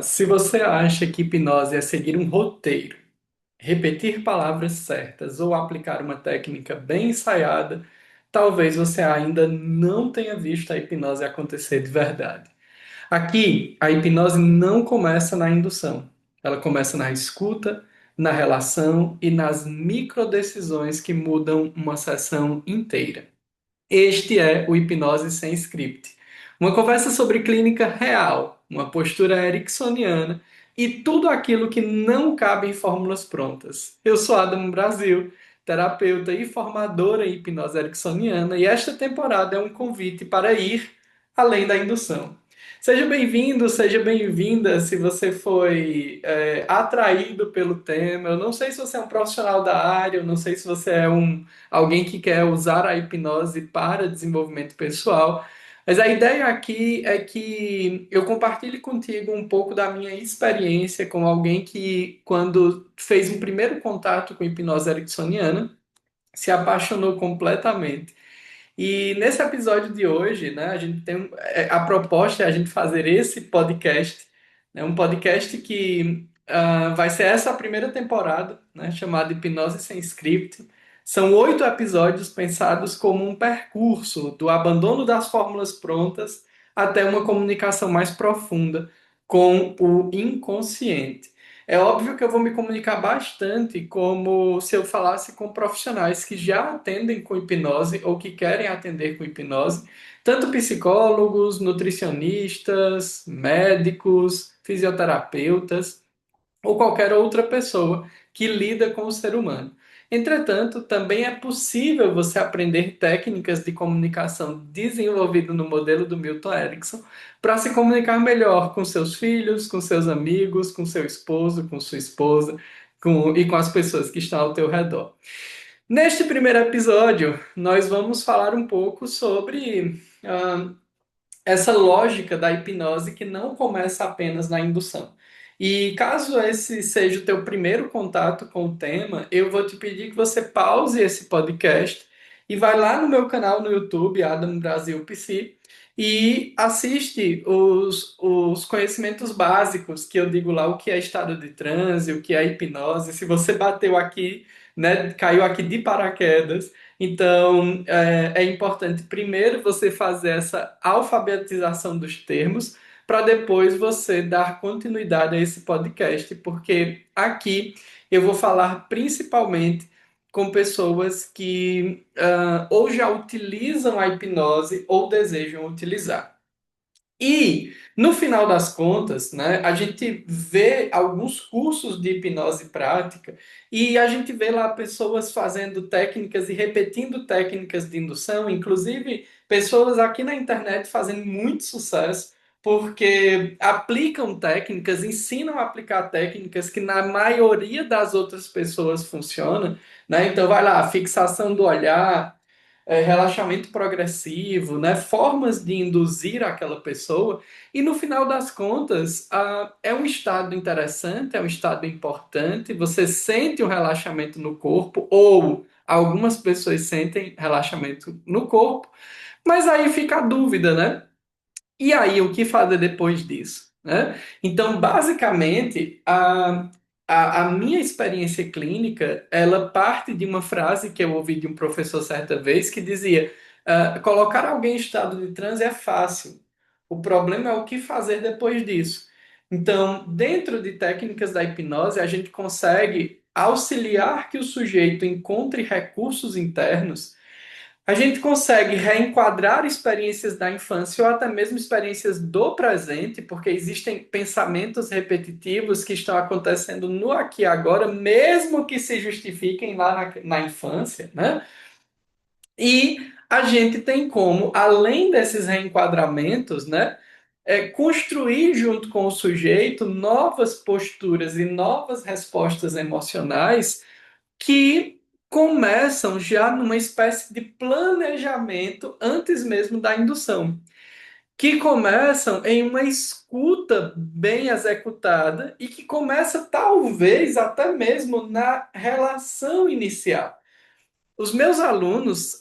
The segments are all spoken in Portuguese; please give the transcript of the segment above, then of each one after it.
Se você acha que hipnose é seguir um roteiro, repetir palavras certas ou aplicar uma técnica bem ensaiada, talvez você ainda não tenha visto a hipnose acontecer de verdade. Aqui, a hipnose não começa na indução. Ela começa na escuta, na relação e nas microdecisões que mudam uma sessão inteira. Este é o Hipnose Sem Script. Uma conversa sobre clínica real, uma postura ericksoniana e tudo aquilo que não cabe em fórmulas prontas. Eu sou Adam Brasil, terapeuta e formadora em hipnose ericksoniana, e esta temporada é um convite para ir além da indução. Seja bem-vindo, seja bem-vinda se você foi atraído pelo tema. Eu não sei se você é um profissional da área, eu não sei se você é alguém que quer usar a hipnose para desenvolvimento pessoal. Mas a ideia aqui é que eu compartilhe contigo um pouco da minha experiência com alguém que, quando fez um primeiro contato com hipnose ericksoniana, se apaixonou completamente. E nesse episódio de hoje, né, a gente tem a proposta é a gente fazer esse podcast, né, um podcast que vai ser essa primeira temporada, né, chamada Hipnose Sem Script. São 8 episódios pensados como um percurso do abandono das fórmulas prontas até uma comunicação mais profunda com o inconsciente. É óbvio que eu vou me comunicar bastante como se eu falasse com profissionais que já atendem com hipnose ou que querem atender com hipnose, tanto psicólogos, nutricionistas, médicos, fisioterapeutas ou qualquer outra pessoa que lida com o ser humano. Entretanto, também é possível você aprender técnicas de comunicação desenvolvidas no modelo do Milton Erickson para se comunicar melhor com seus filhos, com seus amigos, com seu esposo, com sua esposa e com as pessoas que estão ao teu redor. Neste primeiro episódio, nós vamos falar um pouco sobre essa lógica da hipnose que não começa apenas na indução. E caso esse seja o teu primeiro contato com o tema, eu vou te pedir que você pause esse podcast e vai lá no meu canal no YouTube, Adam Brasil PC, e assiste os conhecimentos básicos, que eu digo lá o que é estado de transe, o que é hipnose. Se você bateu aqui, né, caiu aqui de paraquedas, então, é importante primeiro você fazer essa alfabetização dos termos, para depois você dar continuidade a esse podcast, porque aqui eu vou falar principalmente com pessoas que ou já utilizam a hipnose ou desejam utilizar. E, no final das contas, né, a gente vê alguns cursos de hipnose prática e a gente vê lá pessoas fazendo técnicas e repetindo técnicas de indução, inclusive pessoas aqui na internet fazendo muito sucesso porque aplicam técnicas, ensinam a aplicar técnicas que na maioria das outras pessoas funcionam, né? Então vai lá, fixação do olhar, relaxamento progressivo, né? Formas de induzir aquela pessoa. E no final das contas, é um estado interessante, é um estado importante. Você sente um relaxamento no corpo, ou algumas pessoas sentem relaxamento no corpo, mas aí fica a dúvida, né? E aí, o que fazer depois disso, né? Então, basicamente, a minha experiência clínica, ela parte de uma frase que eu ouvi de um professor certa vez, que dizia, colocar alguém em estado de transe é fácil, o problema é o que fazer depois disso. Então, dentro de técnicas da hipnose, a gente consegue auxiliar que o sujeito encontre recursos internos, a gente consegue reenquadrar experiências da infância ou até mesmo experiências do presente, porque existem pensamentos repetitivos que estão acontecendo no aqui e agora, mesmo que se justifiquem lá na infância, né? E a gente tem como, além desses reenquadramentos, né, construir junto com o sujeito novas posturas e novas respostas emocionais que começam já numa espécie de planejamento antes mesmo da indução, que começam em uma escuta bem executada e que começa talvez até mesmo na relação inicial. os meus alunos,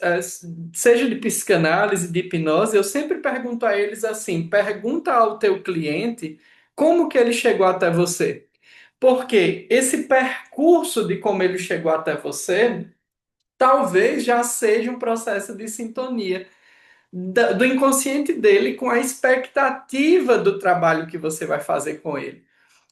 seja de psicanálise, de hipnose, eu sempre pergunto a eles assim: pergunta ao teu cliente como que ele chegou até você. Porque esse percurso de como ele chegou até você, talvez já seja um processo de sintonia do inconsciente dele com a expectativa do trabalho que você vai fazer com ele.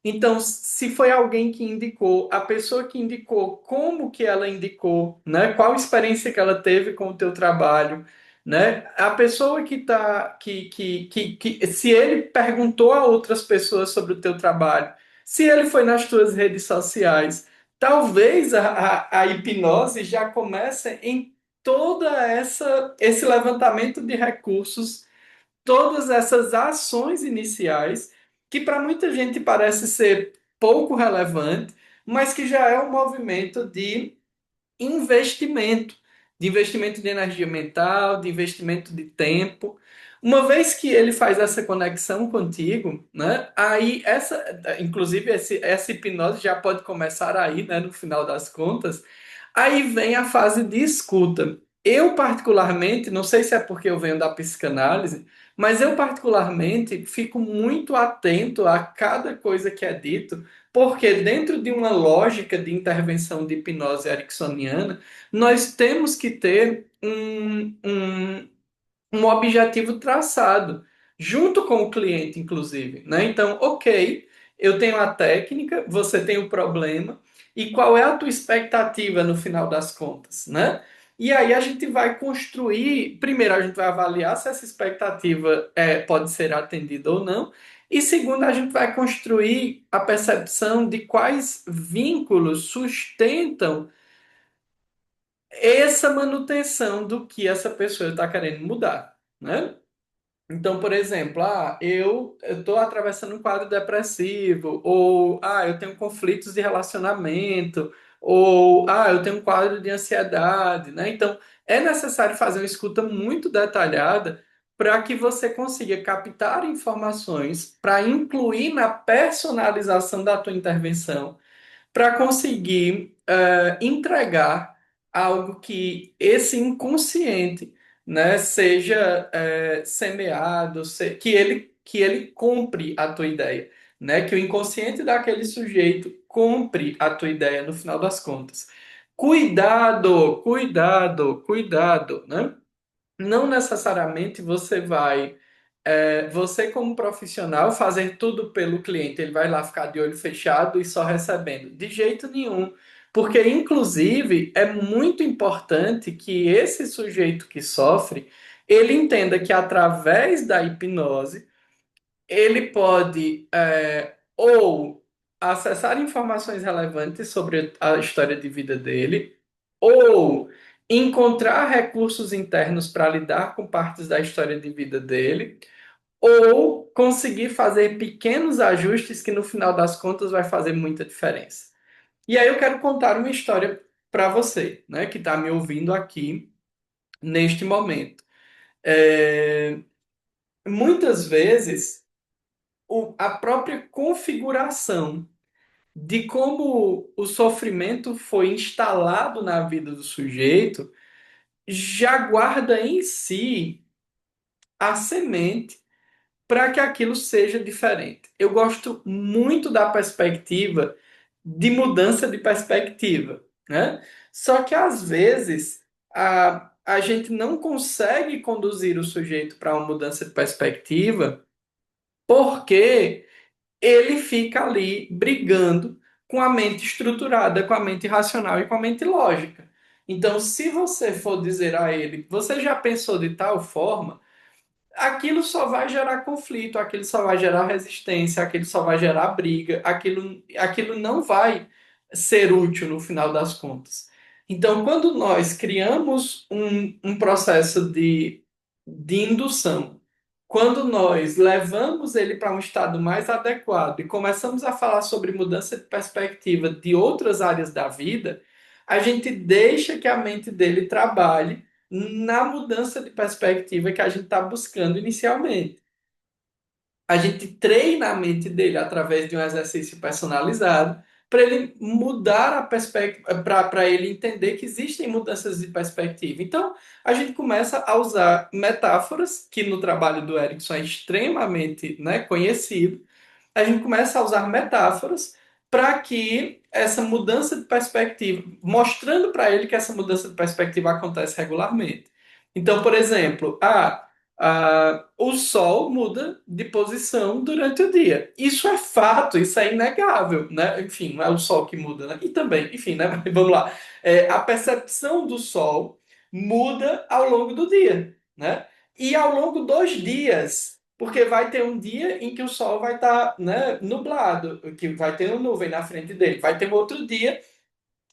Então, se foi alguém que indicou, a pessoa que indicou, como que ela indicou, né? Qual experiência que ela teve com o teu trabalho, né? A pessoa que tá, se ele perguntou a outras pessoas sobre o teu trabalho, se ele foi nas tuas redes sociais, talvez a hipnose já comece em toda esse levantamento de recursos, todas essas ações iniciais, que para muita gente parece ser pouco relevante, mas que já é um movimento investimento, de investimento de energia mental, de investimento de tempo. Uma vez que ele faz essa conexão contigo, né? Aí inclusive essa hipnose já pode começar aí, né? No final das contas. Aí vem a fase de escuta. Eu, particularmente, não sei se é porque eu venho da psicanálise, mas eu, particularmente, fico muito atento a cada coisa que é dito, porque dentro de uma lógica de intervenção de hipnose ericksoniana, nós temos que ter um objetivo traçado, junto com o cliente, inclusive, né? Então, ok, eu tenho a técnica, você tem o problema, e qual é a tua expectativa no final das contas, né? E aí a gente vai construir, primeiro a gente vai avaliar se essa expectativa pode ser atendida ou não, e segundo a gente vai construir a percepção de quais vínculos sustentam essa manutenção do que essa pessoa está querendo mudar, né? Então, por exemplo, eu estou atravessando um quadro depressivo, ou eu tenho conflitos de relacionamento, ou eu tenho um quadro de ansiedade, né? Então, é necessário fazer uma escuta muito detalhada para que você consiga captar informações para incluir na personalização da tua intervenção para conseguir entregar algo que esse inconsciente, né, seja semeado, que ele compre a tua ideia, né, que o inconsciente daquele sujeito compre a tua ideia no final das contas. Cuidado, cuidado, cuidado, né? Não necessariamente você como profissional fazer tudo pelo cliente, ele vai lá ficar de olho fechado e só recebendo. De jeito nenhum. Porque, inclusive, é muito importante que esse sujeito que sofre, ele entenda que através da hipnose, ele pode ou acessar informações relevantes sobre a história de vida dele, ou encontrar recursos internos para lidar com partes da história de vida dele, ou conseguir fazer pequenos ajustes que no final das contas vai fazer muita diferença. E aí eu quero contar uma história para você, né, que está me ouvindo aqui neste momento. Muitas vezes a própria configuração de como o sofrimento foi instalado na vida do sujeito já guarda em si a semente para que aquilo seja diferente. Eu gosto muito da perspectiva de mudança de perspectiva, né? Só que às vezes a gente não consegue conduzir o sujeito para uma mudança de perspectiva porque ele fica ali brigando com a mente estruturada, com a mente racional e com a mente lógica. Então, se você for dizer a ele, você já pensou de tal forma, aquilo só vai gerar conflito, aquilo só vai gerar resistência, aquilo só vai gerar briga, aquilo não vai ser útil no final das contas. Então, quando nós criamos um processo de indução, quando nós levamos ele para um estado mais adequado e começamos a falar sobre mudança de perspectiva de outras áreas da vida, a gente deixa que a mente dele trabalhe na mudança de perspectiva que a gente está buscando inicialmente. A gente treina a mente dele através de um exercício personalizado, para ele mudar a perspectiva, para ele entender que existem mudanças de perspectiva. Então, a gente começa a usar metáforas, que no trabalho do Erickson é extremamente, né, conhecido. A gente começa a usar metáforas para que essa mudança de perspectiva, mostrando para ele que essa mudança de perspectiva acontece regularmente. Então, por exemplo, o Sol muda de posição durante o dia. Isso é fato, isso é inegável, né? Enfim, não é o Sol que muda, né? E também, enfim, né? Mas vamos lá. A percepção do Sol muda ao longo do dia, né? E ao longo dos dias, porque vai ter um dia em que o Sol vai estar, né, nublado, que vai ter uma nuvem na frente dele. Vai ter um outro dia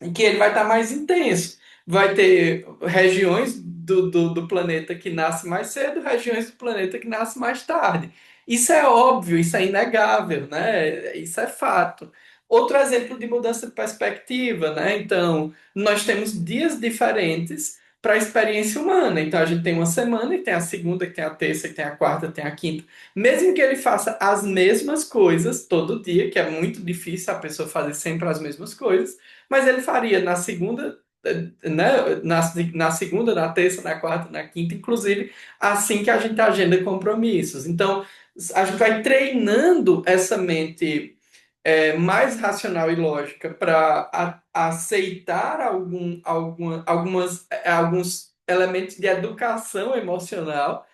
em que ele vai estar mais intenso. Vai ter regiões do planeta que nascem mais cedo, regiões do planeta que nascem mais tarde. Isso é óbvio, isso é inegável, né? Isso é fato. Outro exemplo de mudança de perspectiva, né? Então, nós temos dias diferentes para a experiência humana. Então, a gente tem uma semana e tem a segunda, que tem a terça, que tem a quarta, que tem a quinta. Mesmo que ele faça as mesmas coisas todo dia, que é muito difícil a pessoa fazer sempre as mesmas coisas, mas ele faria na segunda, né, na segunda, na terça, na quarta, na quinta, inclusive, assim que a gente agenda compromissos. Então, a gente vai treinando essa mente mais racional e lógica para aceitar alguns elementos de educação emocional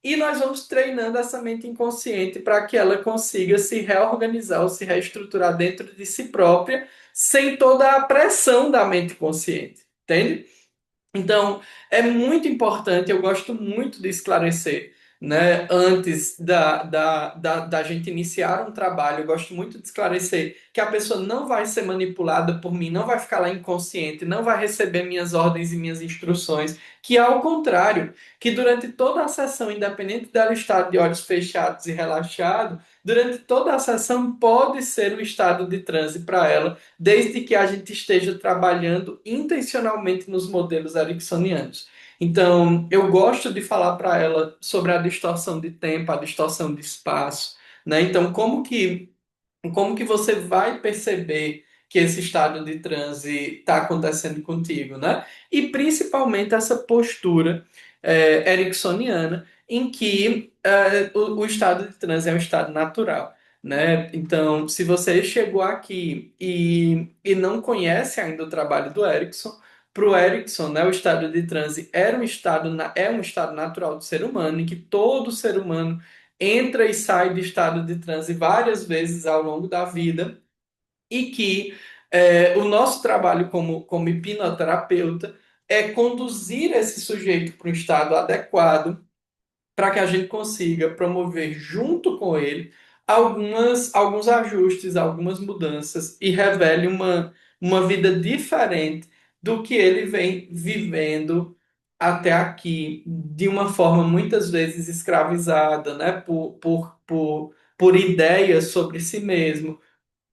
e nós vamos treinando essa mente inconsciente para que ela consiga se reorganizar ou se reestruturar dentro de si própria, sem toda a pressão da mente consciente. Entende? Então, é muito importante, eu gosto muito de esclarecer, né, antes da gente iniciar um trabalho, eu gosto muito de esclarecer que a pessoa não vai ser manipulada por mim, não vai ficar lá inconsciente, não vai receber minhas ordens e minhas instruções, que ao contrário, que durante toda a sessão, independente dela estar de olhos fechados e relaxado, durante toda a sessão pode ser um estado de transe para ela desde que a gente esteja trabalhando intencionalmente nos modelos ericksonianos. Então, eu gosto de falar para ela sobre a distorção de tempo, a distorção de espaço, né? Então, como que você vai perceber que esse estado de transe está acontecendo contigo, né? E principalmente essa postura ericksoniana em que o estado de transe é um estado natural, né? Então, se você chegou aqui e não conhece ainda o trabalho do Erickson, para o Erickson, né, o estado de transe é um estado natural do ser humano, em que todo ser humano entra e sai de estado de transe várias vezes ao longo da vida e que o nosso trabalho como hipnoterapeuta é conduzir esse sujeito para um estado adequado para que a gente consiga promover junto com ele alguns ajustes, algumas mudanças e revele uma vida diferente do que ele vem vivendo até aqui, de uma forma muitas vezes escravizada, né, por ideias sobre si mesmo,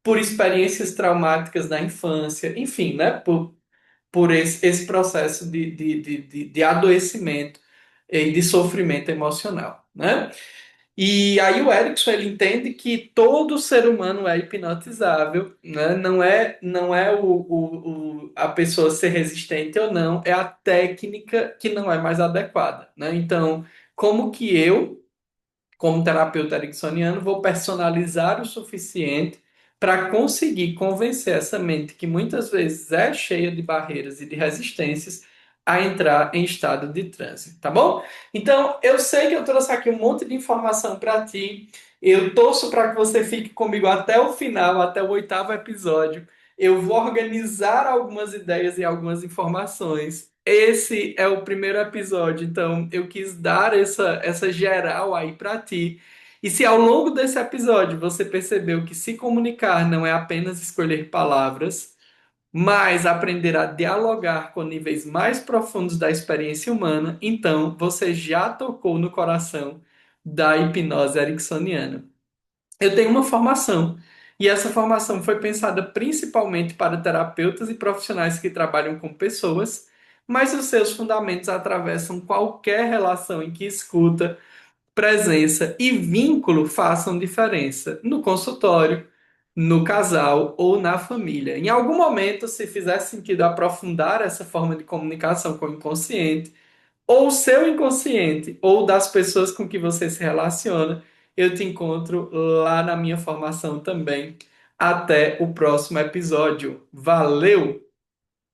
por experiências traumáticas da infância, enfim, né, por esse processo de adoecimento e de sofrimento emocional, né? E aí o Erickson ele entende que todo ser humano é hipnotizável, né? Não é a pessoa ser resistente ou não, é a técnica que não é mais adequada, né? Então, como que eu como terapeuta ericksoniano, vou personalizar o suficiente para conseguir convencer essa mente, que muitas vezes é cheia de barreiras e de resistências, a entrar em estado de transe, tá bom? Então, eu sei que eu trouxe aqui um monte de informação para ti. Eu torço para que você fique comigo até o final, até o oitavo episódio. Eu vou organizar algumas ideias e algumas informações. Esse é o primeiro episódio, então eu quis dar essa geral aí para ti. E se ao longo desse episódio você percebeu que se comunicar não é apenas escolher palavras, mas aprender a dialogar com níveis mais profundos da experiência humana, então você já tocou no coração da hipnose ericksoniana. Eu tenho uma formação, e essa formação foi pensada principalmente para terapeutas e profissionais que trabalham com pessoas, mas os seus fundamentos atravessam qualquer relação em que escuta, presença e vínculo façam diferença no consultório, no casal ou na família. Em algum momento, se fizer sentido aprofundar essa forma de comunicação com o inconsciente, ou seu inconsciente, ou das pessoas com que você se relaciona, eu te encontro lá na minha formação também. Até o próximo episódio. Valeu!